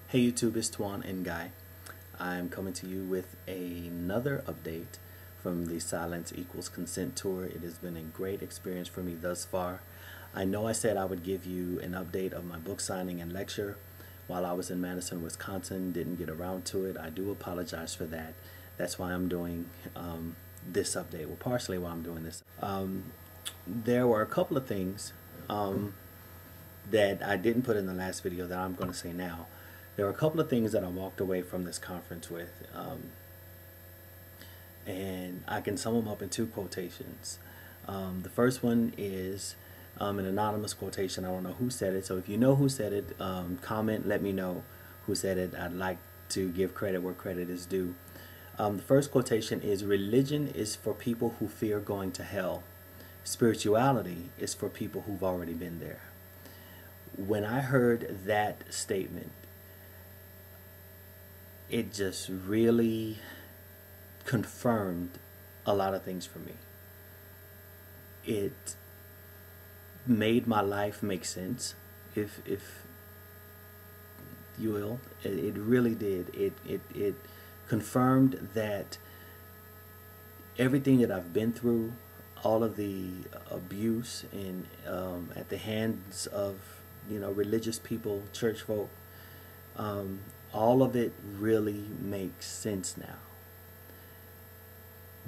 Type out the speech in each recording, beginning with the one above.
Hey YouTube, it's Tuan and Guy. I'm coming to you with another update from the Silence Equals Consent tour. It has been a great experience for me thus far. I know I said I would give you an update of my book signing and lecture while I was in Madison, Wisconsin. Didn't get around to it. I do apologize for that. That's why I'm doing this update. Well, partially why I'm doing this. There were a couple of things that I didn't put in the last video that I'm going to say now. There were a couple of things that I walked away from this conference with, and I can sum them up in two quotations. The first one is an anonymous quotation. I don't know who said it, so if you know who said it, comment, let me know who said it. I'd like to give credit where credit is due. The first quotation is, "Religion is for people who fear going to hell. Spirituality is for people who've already been there." When I heard that statement, it just really confirmed a lot of things for me. It made my life make sense, if you will. It really did. It confirmed that everything that I've been through, all of the abuse and at the hands of religious people, church folk, all of it really makes sense now.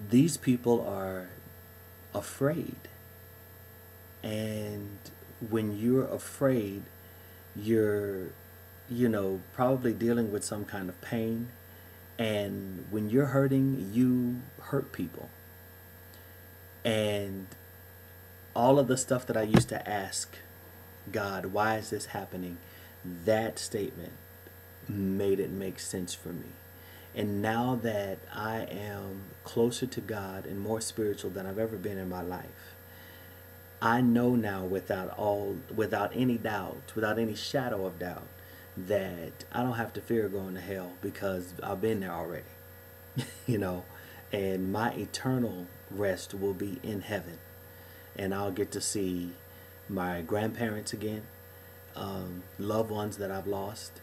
These people are afraid, and when you're afraid, you're probably dealing with some kind of pain, and when you're hurting, you hurt people. And all of the stuff that I used to ask God, why is this happening, that statement made it make sense for me. And now that I am closer to God and more spiritual than I've ever been in my life, I know now without any doubt, without any shadow of doubt, that I don't have to fear going to hell because I've been there already. And my eternal rest will be in heaven, and I'll get to see my grandparents again, loved ones that I've lost,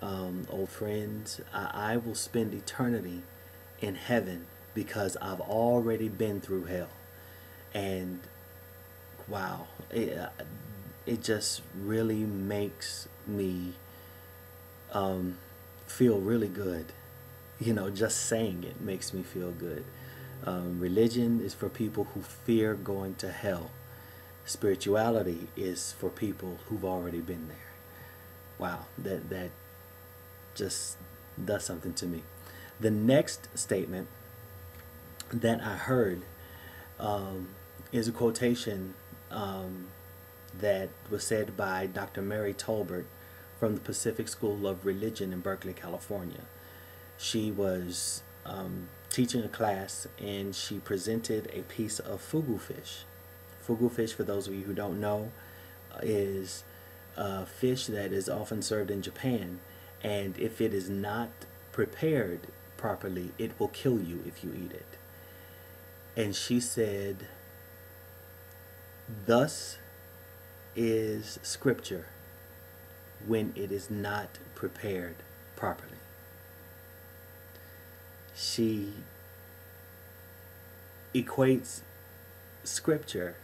old friends. I will spend eternity in heaven because I've already been through hell. And wow, it just really makes me feel really good. Just saying it makes me feel good. Religion is for people who fear going to hell. Spirituality is for people who've already been there. Wow, that just does something to me. The next statement that I heard is a quotation that was said by Dr. Mary Tolbert from the Pacific School of Religion in Berkeley, California. She was teaching a class, and she presented a piece of fugu fish. Fugu fish, for those of you who don't know, is a fish that is often served in Japan, and if it is not prepared properly, it will kill you if you eat it. And she said, "Thus is Scripture when it is not prepared properly." She equates Scripture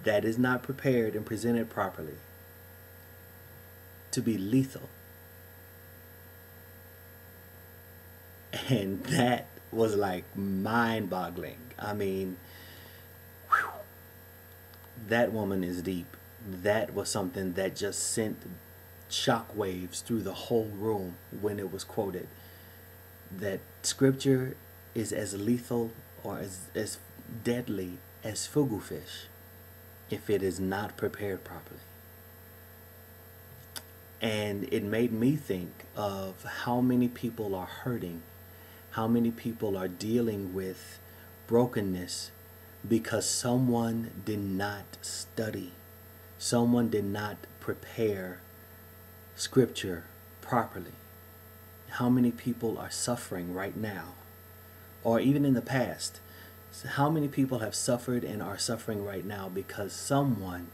that is not prepared and presented properly to be lethal. And that was like mind-boggling. I mean, whew, that woman is deep. That was something that just sent shockwaves through the whole room when it was quoted. That Scripture is as lethal or as deadly as fugu fish if it is not prepared properly. And it made me think of how many people are hurting, how many people are dealing with brokenness because someone did not study, someone did not prepare Scripture properly. How many people are suffering right now, or even in the past? How many people have suffered and are suffering right now because someone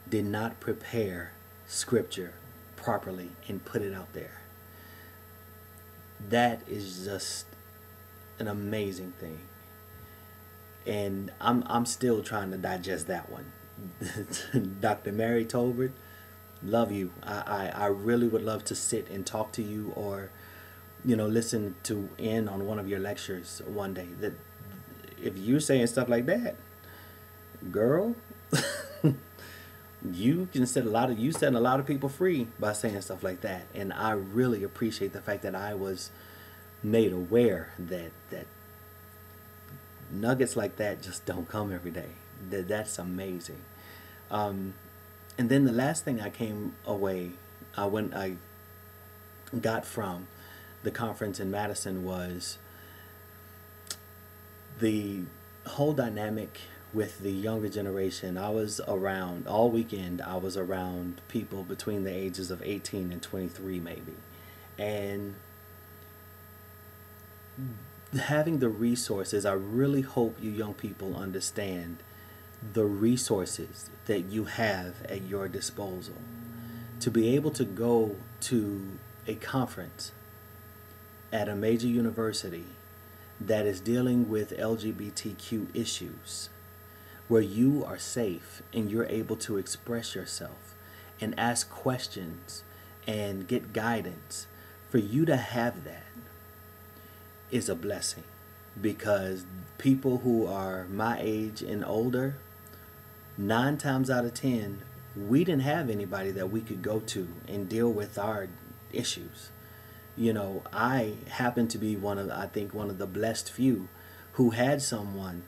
did not prepare Scripture properly and put it out there? That is just an amazing thing. And I'm still trying to digest that one. Dr. Mary Tolbert, love you. I really would love to sit and talk to you, or listen to in on one of your lectures one day. That if you're saying stuff like that, girl, you setting a lot of people free by saying stuff like that. And I really appreciate the fact that I was made aware that nuggets like that just don't come every day. That's amazing. And then the last thing I got from the conference in Madison was the whole dynamic with the younger generation. I was around all weekend. I was around people between the ages of 18 and 23 maybe. And having the resources, I really hope you young people understand the resources that you have at your disposal. To be able to go to a conference at a major university that is dealing with LGBTQ issues, where you are safe and you're able to express yourself and ask questions and get guidance, for you to have that is a blessing. Because people who are my age and older, 9 times out of 10, we didn't have anybody that we could go to and deal with our issues. I happen to be one of the blessed few who had someone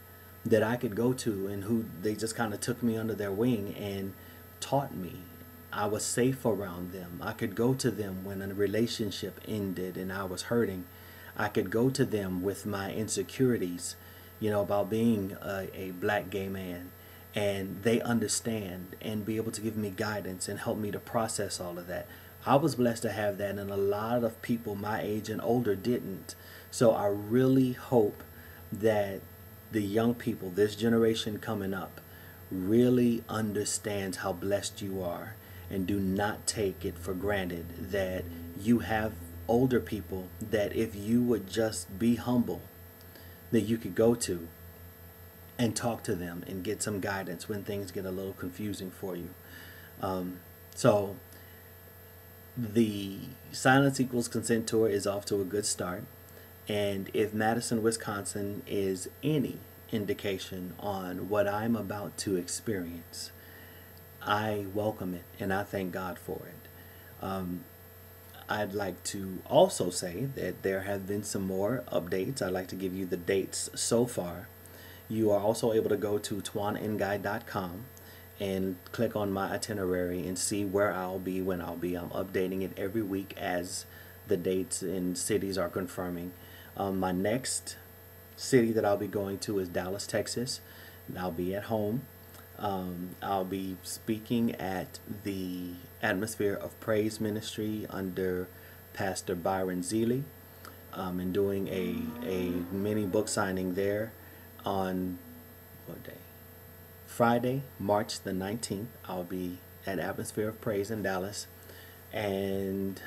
that I could go to, and who they just kind of took me under their wing and taught me. I was safe around them. I could go to them when a relationship ended and I was hurting. I could go to them with my insecurities, about being a black gay man, and they understand and be able to give me guidance and help me to process all of that. I was blessed to have that, and a lot of people my age and older didn't. So I really hope that the young people, this generation coming up, really understands how blessed you are, and do not take it for granted that you have older people that, if you would just be humble, that you could go to and talk to them and get some guidance when things get a little confusing for you. So the Silence Equals Consent tour is off to a good start. And if Madison, Wisconsin is any indication on what I'm about to experience, I welcome it and I thank God for it. I'd like to also say that there have been some more updates. I'd like to give you the dates so far. You are also able to go to tuanguy.com and click on my itinerary and see where I'll be, when I'll be. I'm updating it every week as the dates and cities are confirming. My next city that I'll be going to is Dallas, Texas. I'll be at home. I'll be speaking at the Atmosphere of Praise Ministry under Pastor Byron Zeeley, and doing a mini book signing there on what day? Friday, March the 19th. I'll be at Atmosphere of Praise in Dallas. And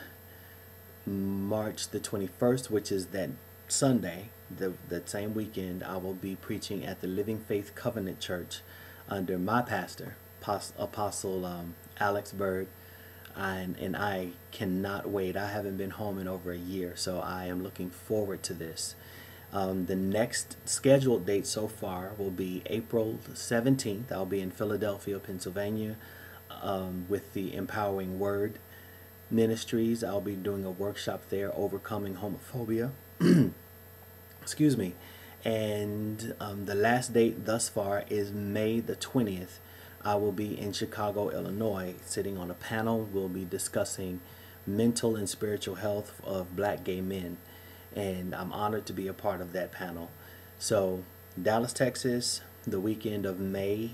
March the 21st, which is that Sunday, that same weekend, I will be preaching at the Living Faith Covenant Church under my pastor, Apostle Alex Bird. And I cannot wait. I haven't been home in over a year, so I am looking forward to this. The next scheduled date so far will be April 17th. I'll be in Philadelphia, Pennsylvania, with the Empowering Word Ministries. I'll be doing a workshop there, Overcoming Homophobia. Excuse me. And the last date thus far is May the 20th. I will be in Chicago, Illinois, sitting on a panel. We'll be discussing mental and spiritual health of black gay men. And I'm honored to be a part of that panel. So Dallas, Texas, the weekend of March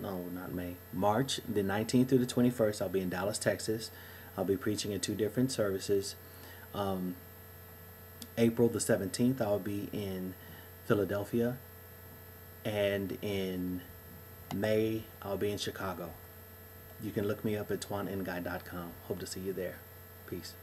the 19th through the 21st, I'll be in Dallas, Texas. I'll be preaching in 2 different services. April the 17th, I'll be in Philadelphia. And in May, I'll be in Chicago. You can look me up at tuanguy.com. Hope to see you there. Peace.